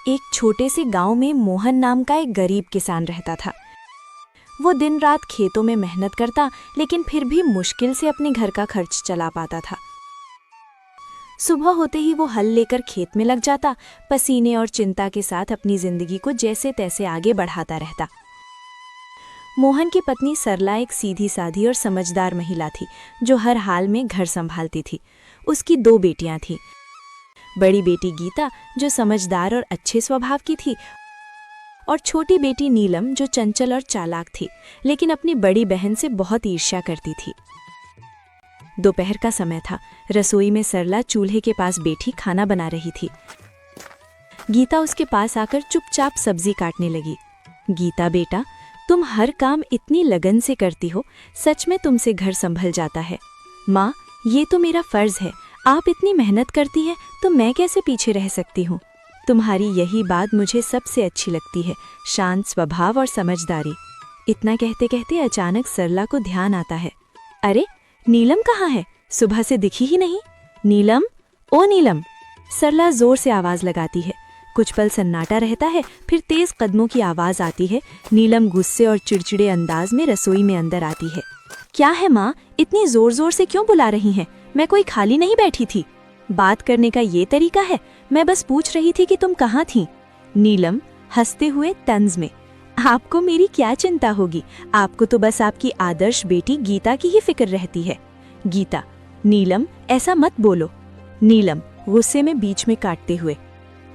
एक छोटे से गांव में मोहन नाम का एक गरीब किसान रहता था। वो दिन रात खेतों में मेहनत करता, लेकिन फिर भी मुश्किल से अपने घर का खर्च चला पाता था। सुबह होते ही वो हल लेकर खेत में लग जाता, पसीने और चिंता के साथ अपनी जिंदगी को जैसे तैसे आगे बढ़ाता रहता। मोहन की पत्नी सरला एक सीधी साधी और समझदार महिला थी, जो हर हाल में घर संभालती थी। उसकी 2 बेटियां थीं। बड़ी बेटी गीता, जो समझदार और अच्छे स्वभाव की थी, और छोटी बेटी नीलम, जो चंचल और चालाक थी, लेकिन अपनी बड़ी बहन से बहुत ईर्ष्या करती थी। दोपहर का समय था। रसोई में सरला चूल्हे के पास बैठी खाना बना रही थी। गीता उसके पास आकर चुपचाप सब्जी काटने लगी। गीता बेटा, तुम हर काम इतनी लगन से करती हो, सच में तुमसे घर संभल जाता है। माँ, ये तो मेरा फर्ज है, आप इतनी मेहनत करती हैं तो मैं कैसे पीछे रह सकती हूँ। तुम्हारी यही बात मुझे सबसे अच्छी लगती है, शांत स्वभाव और समझदारी। इतना कहते कहते अचानक सरला को ध्यान आता है, अरे नीलम कहाँ है? सुबह से दिखी ही नहीं। नीलम, ओ नीलम! सरला जोर से आवाज लगाती है। कुछ पल सन्नाटा रहता है, फिर तेज कदमों की आवाज आती है। नीलम गुस्से और चिड़चिड़े अंदाज में रसोई में अंदर आती है। क्या है माँ, इतनी जोर जोर से क्यों बुला रही हैं? मैं कोई खाली नहीं बैठी थी। बात करने का ये तरीका है? मैं बस पूछ रही थी कि तुम कहाँ थी। नीलम हंसते हुए तंज में, आपको मेरी क्या चिंता होगी, आपको तो बस आपकी आदर्श बेटी गीता की ही फिक्र रहती है। गीता, नीलम ऐसा मत बोलो। नीलम गुस्से में बीच में काटते हुए,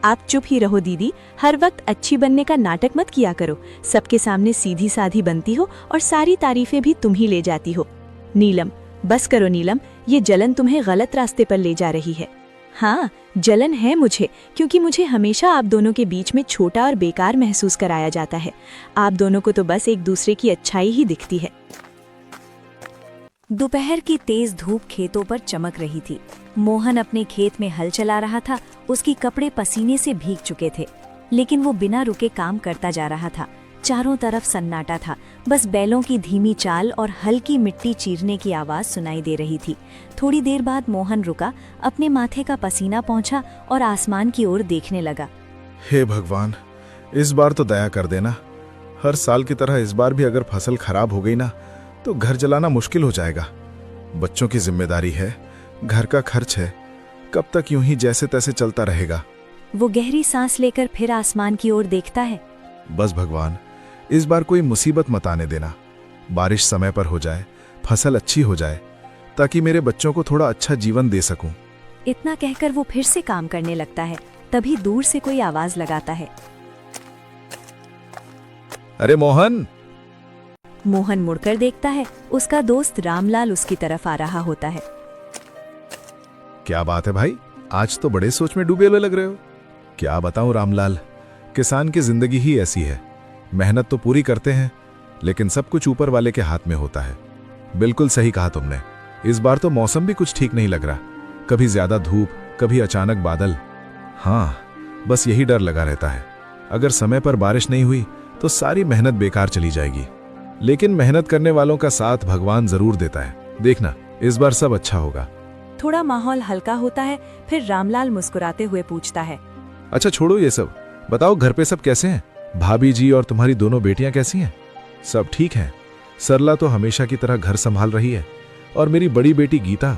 आप चुप ही रहो दीदी, हर वक्त अच्छी बनने का नाटक मत किया करो। सबके सामने सीधी साधी बनती हो और सारी तारीफें भी तुम ही ले जाती हो। नीलम, बस करो नीलम, ये जलन तुम्हें गलत रास्ते पर ले जा रही है। हाँ, जलन है मुझे, क्योंकि मुझे हमेशा आप दोनों के बीच में छोटा और बेकार महसूस कराया जाता है। आप दोनों को तो बस एक दूसरे की अच्छाई ही दिखती है। दोपहर की तेज धूप खेतों पर चमक रही थी। मोहन अपने खेत में हल चला रहा था। उसके कपड़े पसीने से भीग चुके थे, लेकिन वो बिना रुके काम करता जा रहा था। चारों तरफ सन्नाटा था, बस बैलों की धीमी चाल और हल्की मिट्टी चीरने की आवाज सुनाई दे रही थी। थोड़ी देर बाद मोहन रुका, अपने माथे का पसीना पोंछा और आसमान की ओर देखने लगा। हे भगवान, इस बार तो दया कर देना। हर साल की तरह इस बार भी अगर फसल खराब हो गई ना, तो घर चलाना मुश्किल हो जाएगा। बच्चों की जिम्मेदारी है, घर का खर्च है, कब तक यूं ही जैसे तैसे चलता रहेगा। वो गहरी सांस लेकर फिर आसमान की ओर देखता है। बस भगवान, इस बार कोई मुसीबत मत आने देना। बारिश समय पर हो जाए, फसल अच्छी हो जाए, ताकि मेरे बच्चों को थोड़ा अच्छा जीवन दे सकूं। इतना कहकर वो फिर से काम करने लगता है। तभी दूर से कोई आवाज लगाता है, अरे मोहन! मोहन मुड़कर देखता है। उसका दोस्त रामलाल उसकी तरफ आ रहा होता है। क्या बात है भाई, आज तो बड़े सोच में डूबे हुए लग रहे हो। क्या बताऊं रामलाल, किसान की जिंदगी ही ऐसी है। मेहनत तो पूरी करते हैं, लेकिन सब कुछ ऊपर वाले के हाथ में होता है। बिल्कुल सही कहा तुमने। इस बार तो मौसम भी कुछ ठीक नहीं लग रहा, कभी ज्यादा धूप, कभी अचानक बादल। हाँ, बस यही डर लगा रहता है। अगर समय पर बारिश नहीं हुई तो सारी मेहनत बेकार चली जाएगी। लेकिन मेहनत करने वालों का साथ भगवान जरूर देता है। देखना, इस बार सब अच्छा होगा। थोड़ा माहौल हल्का होता है, फिर रामलाल मुस्कुराते हुए पूछता है, अच्छा छोड़ो ये सब, बताओ घर पे सब कैसे हैं? भाभी जी और तुम्हारी दोनों बेटियां कैसी हैं? सब ठीक हैं। सरला तो हमेशा की तरह घर संभाल रही है, और मेरी बड़ी बेटी गीता,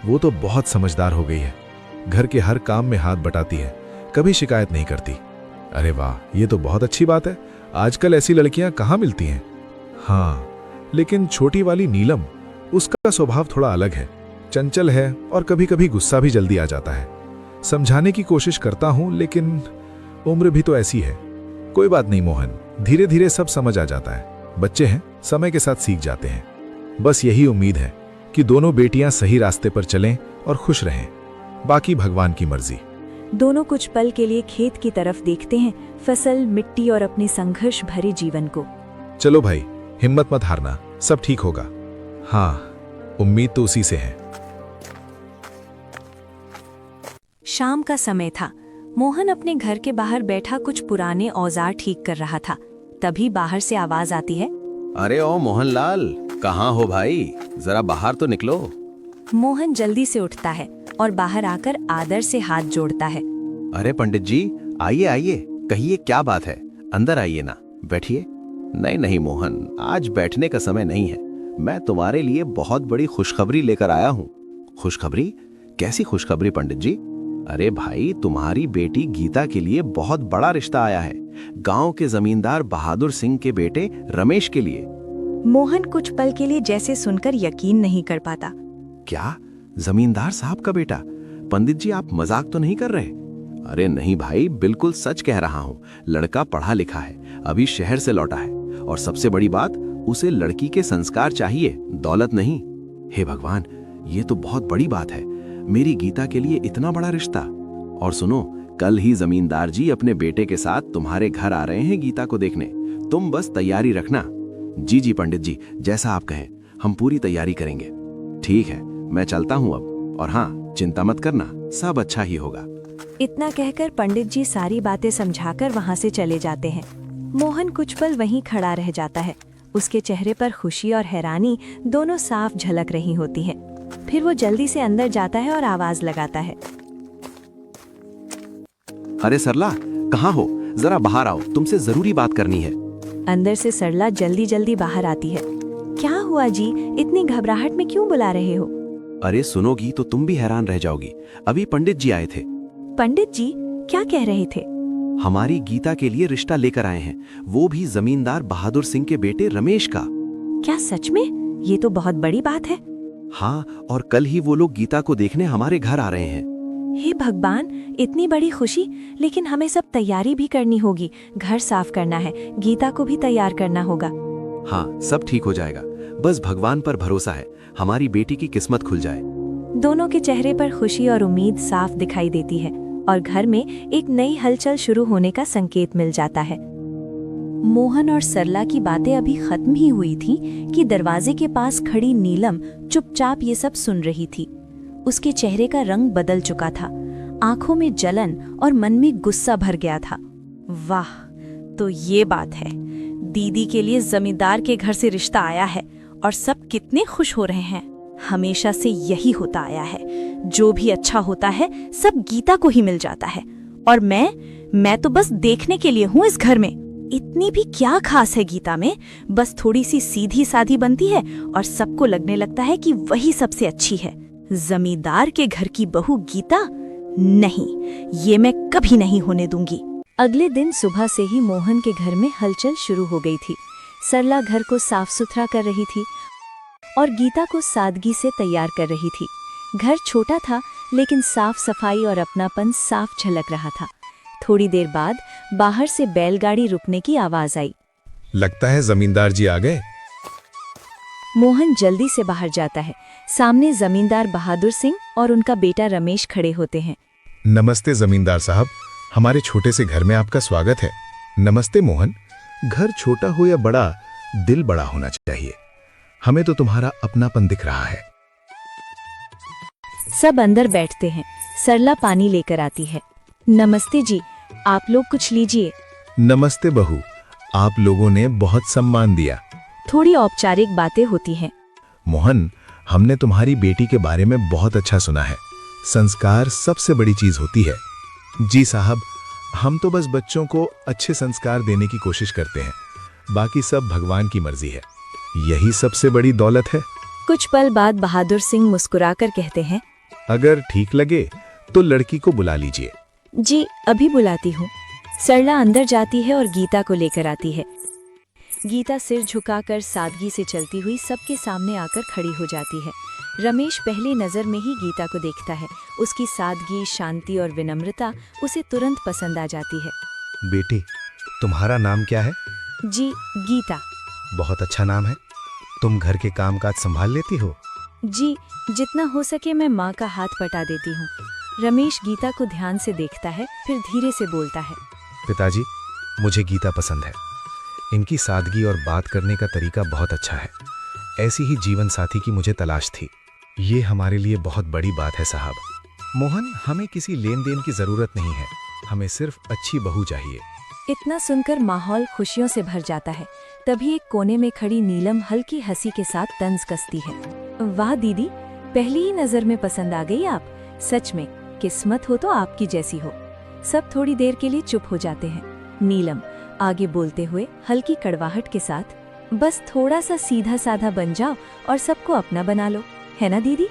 वो तो बहुत समझदार हो गई है। घर के हर काम में हाथ बटाती है, कभी शिकायत नहीं करती। अरे वाह, ये तो बहुत अच्छी बात है। आजकल ऐसी लड़कियां कहाँ मिलती हैं। हाँ, लेकिन छोटी वाली नीलम, उसका स्वभाव थोड़ा अलग है, चंचल है और कभी कभी गुस्सा भी जल्दी आ जाता है। समझाने की कोशिश करता हूं, लेकिन उम्र भी तो ऐसी है। कोई बात नहीं मोहन, धीरे धीरे सब समझ आ जाता है। बच्चे हैं, समय के साथ सीख जाते हैं। बस यही उम्मीद है कि दोनों बेटियां सही रास्ते पर चलें और खुश रहें। बाकी भगवान की मर्जी। दोनों कुछ पल के लिए खेत की तरफ देखते हैं, फसल, मिट्टी और अपने संघर्ष भरे जीवन को। चलो भाई, हिम्मत मत हारना, सब ठीक होगा। हाँ, उम्मीद तो उसी से है। शाम का समय था। मोहन अपने घर के बाहर बैठा कुछ पुराने औजार ठीक कर रहा था। तभी बाहर से आवाज आती है, अरे ओ मोहनलाल, कहाँ हो भाई? जरा बाहर तो निकलो। मोहन जल्दी से उठता है और बाहर आकर आदर से हाथ जोड़ता है। अरे पंडित जी, आइए आइए, कहिए क्या बात है, अंदर आइए ना, बैठिए। नहीं नहीं मोहन, आज बैठने का समय नहीं है। मैं तुम्हारे लिए बहुत बड़ी खुशखबरी लेकर आया हूँ। खुशखबरी? कैसी खुशखबरी पंडित जी? अरे भाई, तुम्हारी बेटी गीता के लिए बहुत बड़ा रिश्ता आया है, गांव के जमींदार बहादुर सिंह के बेटे रमेश के लिए। मोहन कुछ पल के लिए जैसे सुनकर यकीन नहीं कर पाता। क्या? जमींदार साहब का बेटा? पंडित जी, आप मजाक तो नहीं कर रहे? अरे नहीं भाई, बिल्कुल सच कह रहा हूँ। लड़का पढ़ा लिखा है, अभी शहर से लौटा है, और सबसे बड़ी बात, उसे लड़की के संस्कार चाहिए, दौलत नहीं। हे भगवान, ये तो बहुत बड़ी बात है। मेरी गीता के लिए इतना बड़ा रिश्ता। और सुनो, कल ही जमींदार जी अपने बेटे के साथ तुम्हारे घर आ रहे हैं गीता को देखने। तुम बस तैयारी रखना। जी जी पंडित जी, जैसा आप कहें, हम पूरी तैयारी करेंगे। ठीक है, मैं चलता हूँ अब। और हाँ, चिंता मत करना, सब अच्छा ही होगा। इतना कहकर पंडित जी सारी बातें समझाकर वहाँ से चले जाते हैं। मोहन कुछ पल वहीं खड़ा रह जाता है। उसके चेहरे पर खुशी और हैरानी दोनों साफ झलक रही होती हैं। फिर वो जल्दी से अंदर जाता है और आवाज लगाता है। अरे सरला, कहाँ हो? जरा बाहर आओ, तुमसे जरूरी बात करनी है। अंदर से सरला जल्दी जल्दी बाहर आती है। क्या हुआ जी, इतनी घबराहट में क्यों बुला रहे हो? अरे सुनोगी तो तुम भी हैरान रह जाओगी। अभी पंडित जी आए थे। पंडित जी क्या कह रहे थे? हमारी गीता के लिए रिश्ता लेकर आए हैं, वो भी जमींदार बहादुर सिंह के बेटे रमेश का। क्या सच में? ये तो बहुत बड़ी बात है। हाँ, और कल ही वो लोग गीता को देखने हमारे घर आ रहे हैं। हे भगवान, इतनी बड़ी खुशी, लेकिन हमें सब तैयारी भी करनी होगी। घर साफ करना है, गीता को भी तैयार करना होगा। हाँ, सब ठीक हो जाएगा, बस भगवान पर भरोसा है, हमारी बेटी की किस्मत खुल जाए। दोनों के चेहरे पर खुशी और उम्मीद साफ दिखाई देती है और घर में एक नई हलचल शुरू होने का संकेत मिल जाता है। मोहन और सरला की बातें अभी खत्म ही हुई थी कि दरवाजे के पास खड़ी नीलम चुपचाप ये सब सुन रही थी। उसके चेहरे का रंग बदल चुका था, आंखों में जलन और मन में गुस्सा भर गया था। वाह, तो ये बात है, दीदी के लिए जमींदार के घर से रिश्ता आया है और सब कितने खुश हो रहे हैं। हमेशा से यही होता आया है, जो भी अच्छा होता है सब गीता को ही मिल जाता है, और मैं तो बस देखने के लिए हूँ इस घर में। इतनी भी क्या खास है गीता में? बस थोड़ी सी सीधी साधी बनती है और सबको लगने लगता है कि वही सबसे अच्छी है। जमींदार के घर की बहू गीता? नहीं, ये मैं कभी नहीं होने दूंगी। अगले दिन सुबह से ही मोहन के घर में हलचल शुरू हो गई थी। सरला घर को साफ सुथरा कर रही थी और गीता को सादगी से तैयार कर रही थी। घर छोटा था, लेकिन साफ सफाई और अपनापन साफ झलक रहा था। थोड़ी देर बाद बाहर से बैलगाड़ी रुकने की आवाज आई। लगता है जमींदार जी आ गए। मोहन जल्दी से बाहर जाता है। सामने जमींदार बहादुर सिंह और उनका बेटा रमेश खड़े होते हैं। नमस्ते जमींदार साहब, हमारे छोटे से घर में आपका स्वागत है। नमस्ते मोहन। घर छोटा हो या बड़ा, दिल बड़ा होना चाहिए। हमें तो तुम्हारा अपनापन दिख रहा है। सब अंदर बैठते हैं। सरला पानी लेकर आती है। नमस्ते जी, आप लोग कुछ लीजिए। नमस्ते बहू, आप लोगों ने बहुत सम्मान दिया। थोड़ी औपचारिक बातें होती हैं। मोहन, हमने तुम्हारी बेटी के बारे में बहुत अच्छा सुना है। संस्कार सबसे बड़ी चीज होती है। जी साहब, हम तो बस बच्चों को अच्छे संस्कार देने की कोशिश करते हैं, बाकी सब भगवान की मर्जी है। यही सबसे बड़ी दौलत है। कुछ पल बाद बहादुर सिंह मुस्कुराकर कहते हैं, अगर ठीक लगे तो लड़की को बुला लीजिए। जी, अभी बुलाती हूँ। सरला अंदर जाती है और गीता को लेकर आती है। गीता सिर झुकाकर सादगी से चलती हुई सबके सामने आकर खड़ी हो जाती है। रमेश पहली नजर में ही गीता को देखता है। उसकी सादगी, शांति और विनम्रता उसे तुरंत पसंद आ जाती है। बेटी, तुम्हारा नाम क्या है? जी, गीता। बहुत अच्छा नाम है। तुम घर के कामकाज संभाल लेती हो? जी, जितना हो सके मैं माँ का हाथ पटा देती हूँ। रमेश गीता को ध्यान से देखता है, फिर धीरे से बोलता है, पिताजी, मुझे गीता पसंद है। इनकी सादगी और बात करने का तरीका बहुत अच्छा है। ऐसी ही जीवन साथी की मुझे तलाश थी। ये हमारे लिए बहुत बड़ी बात है साहब। मोहन, हमें किसी लेन देन की जरूरत नहीं है, हमें सिर्फ अच्छी बहू चाहिए। इतना सुनकर माहौल खुशियों से भर जाता है। तभी एक कोने में खड़ी नीलम हल्की हंसी के साथ तंज कसती है। वाह दीदी, पहली ही नजर में पसंद आ गई आप। सच में किस्मत हो तो आपकी जैसी हो। सब थोड़ी देर के लिए चुप हो जाते हैं। नीलम आगे बोलते हुए हल्की कड़वाहट के साथ, बस थोड़ा सा सीधा साधा बन जाओ और सबको अपना बना लो, है ना दीदी?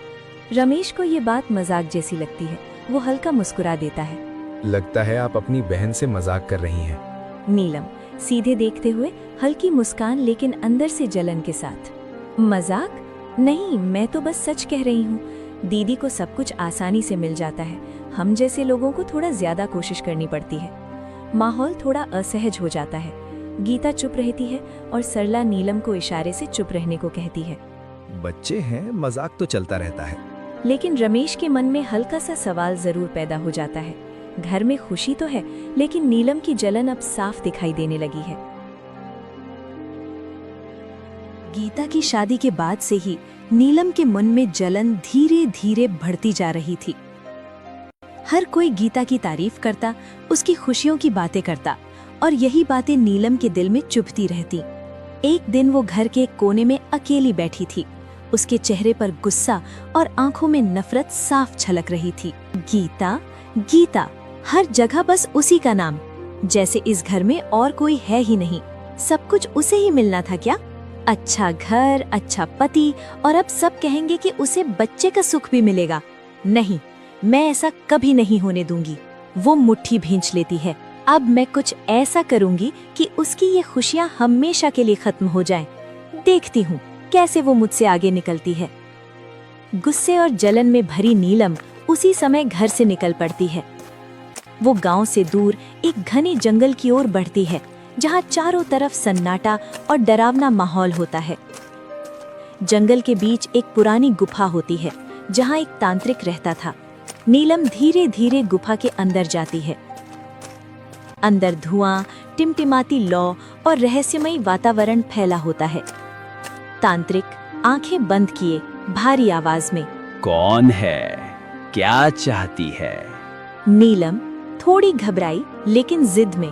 रमेश को ये बात मजाक जैसी लगती है। वो हल्का मुस्कुरा देता है। लगता है आप अपनी बहन से मजाक कर रही हैं। नीलम सीधे देखते हुए हल्की मुस्कान, लेकिन अंदर से जलन के साथ। मजाक नहीं, मैं तो बस सच कह रही हूँ। दीदी को सब कुछ आसानी से मिल जाता है, हम जैसे लोगों को थोड़ा ज्यादा कोशिश करनी पड़ती है। माहौल थोड़ा असहज हो जाता है। गीता चुप रहती है और सरला नीलम को इशारे से चुप रहने को कहती है। बच्चे हैं, मजाक तो चलता रहता है। लेकिन रमेश के मन में हल्का सा सवाल जरूर पैदा हो जाता है। घर में खुशी तो है, लेकिन नीलम की जलन अब साफ दिखाई देने लगी है। गीता की शादी के बाद से ही नीलम के मन में जलन धीरे धीरे बढ़ती जा रही थी। हर कोई गीता की तारीफ करता, उसकी खुशियों की बातें करता, और यही बातें नीलम के दिल में चुभती रहती। एक दिन वो घर के एक कोने में अकेली बैठी थी। उसके चेहरे पर गुस्सा और आंखों में नफरत साफ झलक रही थी। गीता, गीता, हर जगह बस उसी का नाम, जैसे इस घर में और कोई है ही नहीं। सब कुछ उसे ही मिलना था क्या? अच्छा घर, अच्छा पति, और अब सब कहेंगे कि उसे बच्चे का सुख भी मिलेगा। नहीं, मैं ऐसा कभी नहीं होने दूंगी। वो मुट्ठी भींच लेती है। अब मैं कुछ ऐसा करूंगी कि उसकी ये खुशियां हमेशा के लिए खत्म हो जाएं। देखती हूँ कैसे वो मुझसे आगे निकलती है। गुस्से और जलन में भरी नीलम उसी समय घर से निकल पड़ती है। वो गांव से दूर एक घने जंगल की ओर बढ़ती है, जहां चारों तरफ सन्नाटा और डरावना माहौल होता है। जंगल के बीच एक पुरानी गुफा होती है, जहां एक तांत्रिक रहता था। नीलम धीरे धीरे गुफा के अंदर जाती है। अंदर धुआं, टिमटिमाती लौ और रहस्यमयी वातावरण फैला होता है। तांत्रिक आंखें बंद किए भारी आवाज में, कौन है? क्या चाहती है? नीलम थोड़ी घबराई लेकिन जिद में,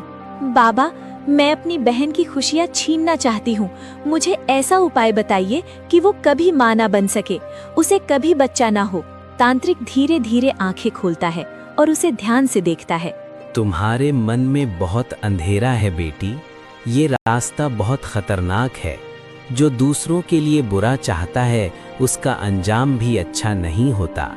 बाबा, मैं अपनी बहन की खुशियाँ छीनना चाहती हूँ। मुझे ऐसा उपाय बताइए कि वो कभी माँ ना बन सके, उसे कभी बच्चा ना हो। तांत्रिक धीरे धीरे आंखें खोलता है और उसे ध्यान से देखता है। तुम्हारे मन में बहुत अंधेरा है बेटी। ये रास्ता बहुत खतरनाक है। जो दूसरों के लिए बुरा चाहता है, उसका अंजाम भी अच्छा नहीं होता।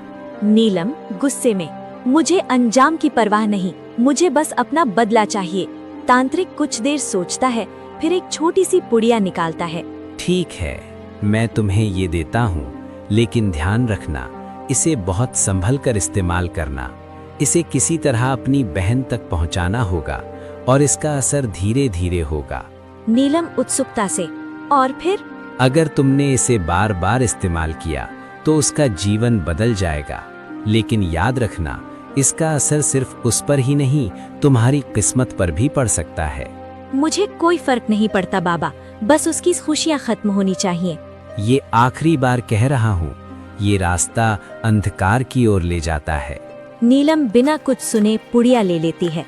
नीलम गुस्से में, मुझे अंजाम की परवाह नहीं, मुझे बस अपना बदला चाहिए। तांत्रिक कुछ देर सोचता है, फिर एक छोटी सी पुड़िया निकालता है। ठीक है, मैं तुम्हें ये देता हूँ, लेकिन ध्यान रखना, इसे बहुत संभल कर इस्तेमाल करना। इसे किसी तरह अपनी बहन तक पहुँचाना होगा और इसका असर धीरे धीरे होगा। नीलम उत्सुकता से, और फिर? अगर तुमने इसे बार बार इस्तेमाल किया तो उसका जीवन बदल जाएगा। लेकिन याद रखना, इसका असर सिर्फ उस पर ही नहीं, तुम्हारी किस्मत पर भी पड़ सकता है। मुझे कोई फर्क नहीं पड़ता बाबा, बस उसकी खुशियाँ खत्म होनी चाहिए। ये आखिरी बार कह रहा हूँ, ये रास्ता अंधकार की ओर ले जाता है। नीलम बिना कुछ सुने पुड़िया ले लेती है।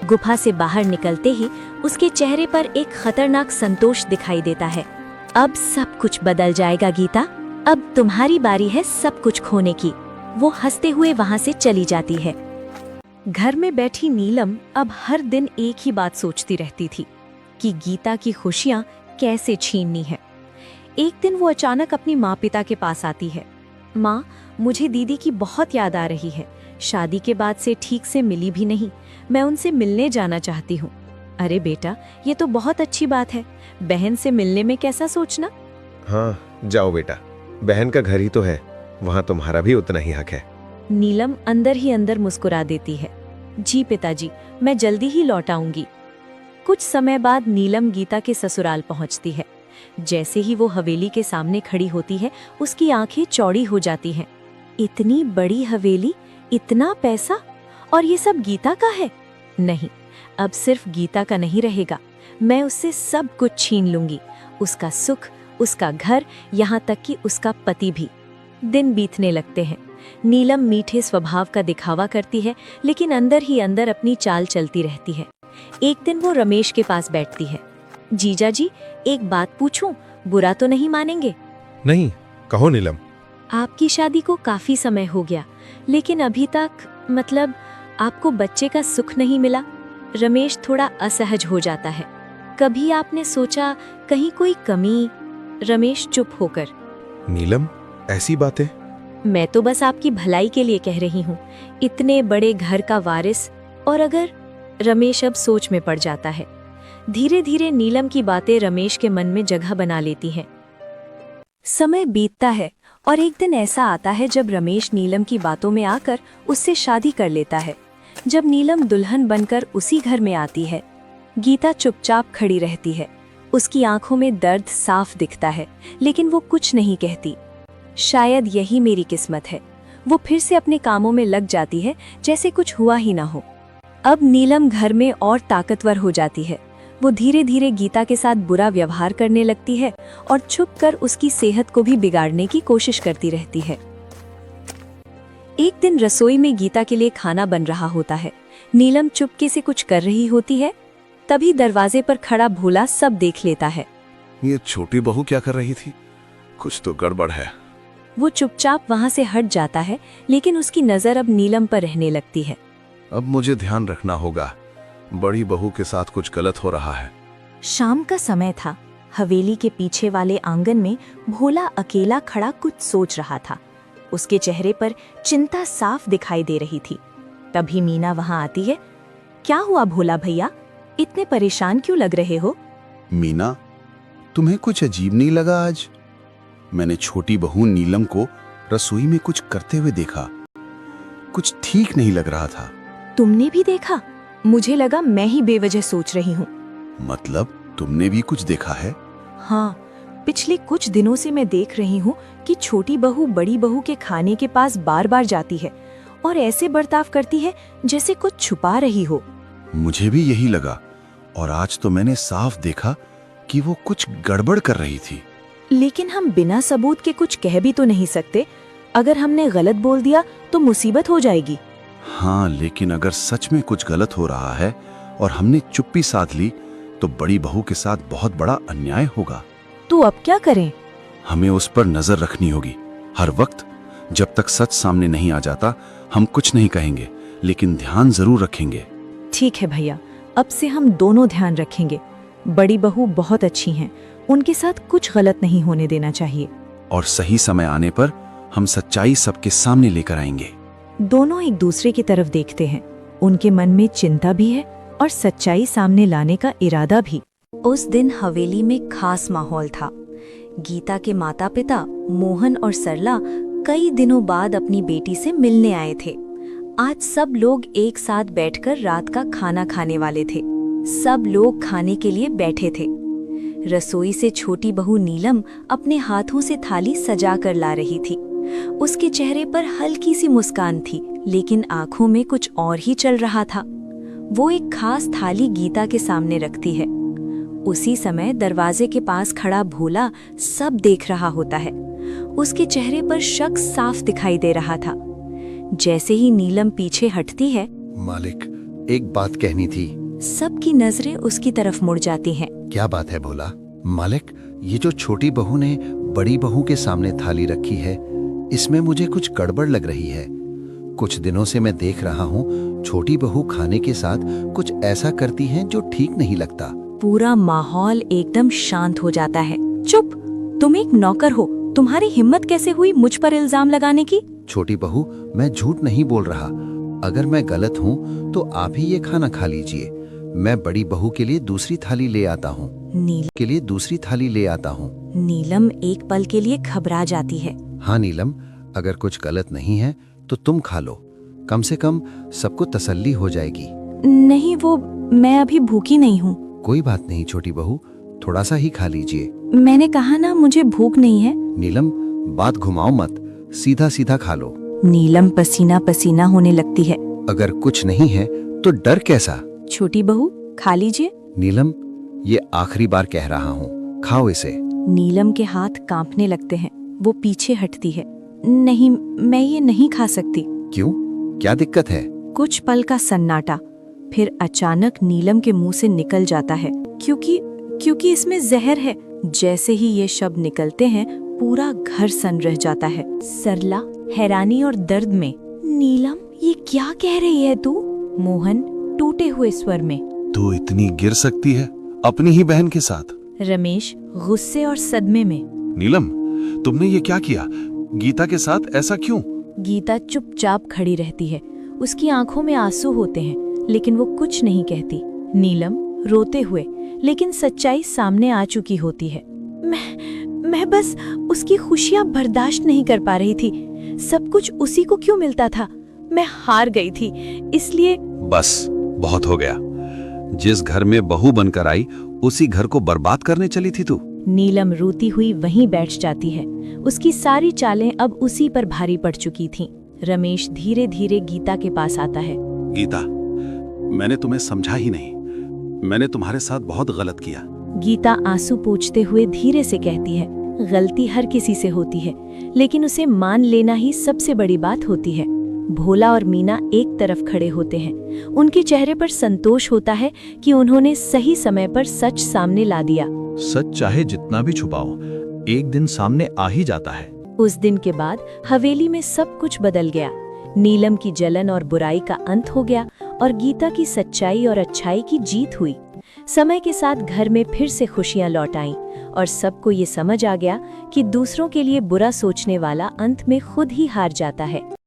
गुफा से बाहर निकलते ही उसके चेहरे पर एक खतरनाक संतोष दिखाई देता है। अब सब कुछ बदल जाएगा गीता, अब तुम्हारी बारी है सब कुछ खोने की। वो हंसते हुए वहां से चली जाती है। घर में बैठी नीलम अब हर दिन एक ही बात सोचती रहती थी कि गीता की खुशियां कैसे छीननी है। एक दिन वो अचानक अपनी माँ पिता के पास आती है। माँ, मुझे दीदी की बहुत याद आ रही है। शादी के बाद से ठीक से मिली भी नहीं। मैं उनसे मिलने जाना चाहती हूँ। अरे बेटा, ये तो बहुत अच्छी बात है। बहन से मिलने में कैसा सोचना। हाँ, जाओ बेटा, बहन का घर ही तो है, वहाँ तुम्हारा भी उतना ही हक है। नीलम अंदर ही अंदर मुस्कुरा देती है। जी पिताजी, मैं जल्दी ही लौट आऊंगी। कुछ समय बाद नीलम गीता के ससुराल पहुंचती है। जैसे ही वो हवेली के सामने खड़ी होती है, उसकी आंखें चौड़ी हो जाती हैं। इतनी बड़ी हवेली, इतना पैसा, और ये सब गीता का है? नहीं, अब सिर्फ गीता का नहीं रहेगा, मैं उससे सब कुछ छीन लूंगी। उसका सुख, उसका घर, यहाँ तक कि उसका पति भी। दिन बीतने लगते हैं। नीलम मीठे स्वभाव का दिखावा करती है, लेकिन अंदर ही अंदर अपनी चाल चलती रहती है। एक दिन वो रमेश के पास बैठती है। जीजा जी, एक बात पूछूं, बुरा तो नहीं मानेंगे? नहीं, कहो नीलम। आपकी शादी को काफी समय हो गया, लेकिन अभी तक मतलब आपको बच्चे का सुख नहीं मिला। रमेश थोड़ा असहज हो जाता है। कभी आपने सोचा कहीं कोई कमी? रमेश चुप होकर, नीलम, ऐसी बातें? मैं तो बस आपकी भलाई के लिए कह रही हूँ। इतने बड़े घर का वारिस, और अगर... रमेश अब सोच में पड़ जाता है। धीरे धीरे नीलम की बातें रमेश के मन में जगह बना लेती हैं। समय बीतता है और एक दिन ऐसा आता है जब रमेश नीलम की बातों में आकर उससे शादी कर लेता है। जब नीलम दुल्हन बनकर उसी घर में आती है, गीता चुपचाप खड़ी रहती है। उसकी आंखों में दर्द साफ दिखता है, लेकिन वो कुछ नहीं कहती। शायद यही मेरी किस्मत है। वो फिर से अपने कामों में लग जाती है जैसे कुछ हुआ ही ना हो। अब नीलम घर में और ताकतवर हो जाती है। वो धीरे धीरे गीता के साथ बुरा व्यवहार करने लगती है और छुपकर उसकी सेहत को भी बिगाड़ने की कोशिश करती रहती है। एक दिन रसोई में गीता के लिए खाना बन रहा होता है। नीलम चुपके से कुछ कर रही होती है। तभी दरवाजे पर खड़ा भोला सब देख लेता है। ये छोटी बहू क्या कर रही थी? कुछ तो गड़बड़ है। वो चुपचाप वहां से हट जाता है, लेकिन उसकी नजर अब नीलम पर रहने लगती है। अब मुझे ध्यान रखना होगा, बड़ी बहू के साथ कुछ गलत हो रहा है। शाम का समय था। हवेली के पीछे वाले आंगन में भोला अकेला खड़ा कुछ सोच रहा था। उसके चेहरे पर चिंता साफ दिखाई दे रही थी। तभी मीना वहां आती है। क्या हुआ भोला भैया, इतने परेशान क्यों लग रहे हो? मीना, तुम्हें कुछ अजीब नहीं लगा आज? मैंने छोटी बहू नीलम को रसोई में कुछ करते हुए देखा। कुछ ठीक नहीं लग रहा था। तुमने भी देखा? मुझे लगा मैं ही बेवजह सोच रही हूँ। मतलब तुमने भी कुछ देखा है? हाँ, पिछले कुछ दिनों से मैं देख रही हूँ कि छोटी बहू बड़ी बहू के खाने के पास बार बार जाती है और ऐसे बर्ताव करती है जैसे कुछ छुपा रही हो। मुझे भी यही लगा, और आज तो मैंने साफ देखा कि वो कुछ गड़बड़ कर रही थी। लेकिन हम बिना सबूत के कुछ कह भी तो नहीं सकते। अगर हमने गलत बोल दिया तो मुसीबत हो जाएगी। हाँ, लेकिन अगर सच में कुछ गलत हो रहा है और हमने चुप्पी साध ली तो बड़ी बहू के साथ बहुत बड़ा अन्याय होगा। तो अब क्या करें? हमें उस पर नजर रखनी होगी हर वक्त। जब तक सच सामने नहीं आ जाता हम कुछ नहीं कहेंगे, लेकिन ध्यान जरूर रखेंगे। ठीक है भैया, अब से हम दोनों ध्यान रखेंगे। बड़ी बहू बहुत अच्छी हैं, उनके साथ कुछ गलत नहीं होने देना चाहिए। और सही समय आने पर हम सच्चाई सबके सामने लेकर आएंगे। दोनों एक दूसरे की तरफ देखते हैं। उनके मन में चिंता भी है और सच्चाई सामने लाने का इरादा भी। उस दिन हवेली में खास माहौल था। गीता के माता पिता मोहन और सरला कई दिनों बाद अपनी बेटी से मिलने आए थे। आज सब लोग एक साथ बैठकर रात का खाना खाने वाले थे। सब लोग खाने के लिए बैठे थे। रसोई से छोटी बहू नीलम अपने हाथों से थाली सजा कर ला रही थी। उसके चेहरे पर हल्की सी मुस्कान थी, लेकिन आंखों में कुछ और ही चल रहा था। वो एक खास थाली गीता के सामने रखती है। उसी समय दरवाजे के पास खड़ा भोला सब देख रहा होता है। उसके चेहरे पर शक साफ दिखाई दे रहा था। जैसे ही नीलम पीछे हटती है, मालिक, एक बात कहनी थी। सबकी नजरें उसकी तरफ मुड़ जाती हैं। क्या बात है भोला? मालिक, ये जो छोटी बहू ने बड़ी बहू के सामने थाली रखी है, इसमें मुझे कुछ गड़बड़ लग रही है। कुछ दिनों से मैं देख रहा हूँ छोटी बहू खाने के साथ कुछ ऐसा करती है जो ठीक नहीं लगता। पूरा माहौल एकदम शांत हो जाता है। चुप, तुम एक नौकर हो, तुम्हारी हिम्मत कैसे हुई मुझ पर इल्जाम लगाने की? छोटी बहू, मैं झूठ नहीं बोल रहा। अगर मैं गलत हूँ तो आप ही ये खाना खा लीजिए। मैं बड़ी बहू के लिए दूसरी थाली ले आता हूँ। नीलम एक पल के लिए घबरा जाती है। हाँ नीलम, अगर कुछ गलत नहीं है तो तुम खा लो। कम से कम सबको तसल्ली हो जाएगी। नहीं, वो मैं अभी भूखी नहीं हूँ। कोई बात नहीं छोटी बहू, थोड़ा सा ही खा लीजिए। मैंने कहा ना, मुझे भूख नहीं है। नीलम, बात घुमाओ मत, सीधा सीधा खा लो। नीलम पसीना पसीना होने लगती है। अगर कुछ नहीं है तो डर कैसा? छोटी बहू, खा लीजिए। नीलम, ये आखिरी बार कह रहा हूँ, खाओ इसे। नीलम के हाथ कांपने लगते हैं। वो पीछे हटती है। नहीं, मैं ये नहीं खा सकती। क्यों? क्या दिक्कत है? कुछ पल का सन्नाटा, फिर अचानक नीलम के मुंह से निकल जाता है, क्योंकि इसमें जहर है। जैसे ही ये शब्द निकलते हैं, पूरा घर सन रह जाता है। सरला हैरानी और दर्द में नीलम, ये क्या कह रही है तू? मोहन टूटे हुए स्वर में। तू इतनी गिर सकती है अपनी ही बहन के साथ? रमेश गुस्से और सदमे में। नीलम, तुमने ये क्या किया? गीता के साथ ऐसा क्यों? गीता चुपचाप खड़ी रहती है। उसकी आंखों में आंसू होते हैं, लेकिन वो कुछ नहीं कहती। नीलम रोते हुए, लेकिन सच्चाई सामने आ चुकी होती है। मैं बस उसकी खुशियां बर्दाश्त नहीं कर पा रही थी। सब कुछ उसी को क्यों मिलता था? मैं हार गई थी, इसलिए। बस बहुत हो गया। जिस घर में बहू बनकर आई उसी घर को बर्बाद करने चली थी तू। नीलम रोती हुई वहीं बैठ जाती है। उसकी सारी चालें अब उसी पर भारी पड़ चुकी थीं। रमेश धीरे धीरे गीता के पास आता है। गीता, मैंने तुम्हें समझा ही नहीं। मैंने तुम्हारे साथ बहुत गलत किया। गीता आंसू पोंछते हुए धीरे से कहती है, गलती हर किसी से होती है, लेकिन उसे मान लेना ही सबसे बड़ी बात होती है। भोला और मीना एक तरफ खड़े होते हैं। उनके चेहरे पर संतोष होता है कि उन्होंने सही समय पर सच सामने ला दिया। सच चाहे जितना भी छुपाओ, एक दिन सामने आ ही जाता है। उस दिन के बाद हवेली में सब कुछ बदल गया। नीलम की जलन और बुराई का अंत हो गया और गीता की सच्चाई और अच्छाई की जीत हुई। समय के साथ घर में फिर से खुशियां लौट आईं और सबको ये समझ आ गया कि दूसरों के लिए बुरा सोचने वाला अंत में खुद ही हार जाता है।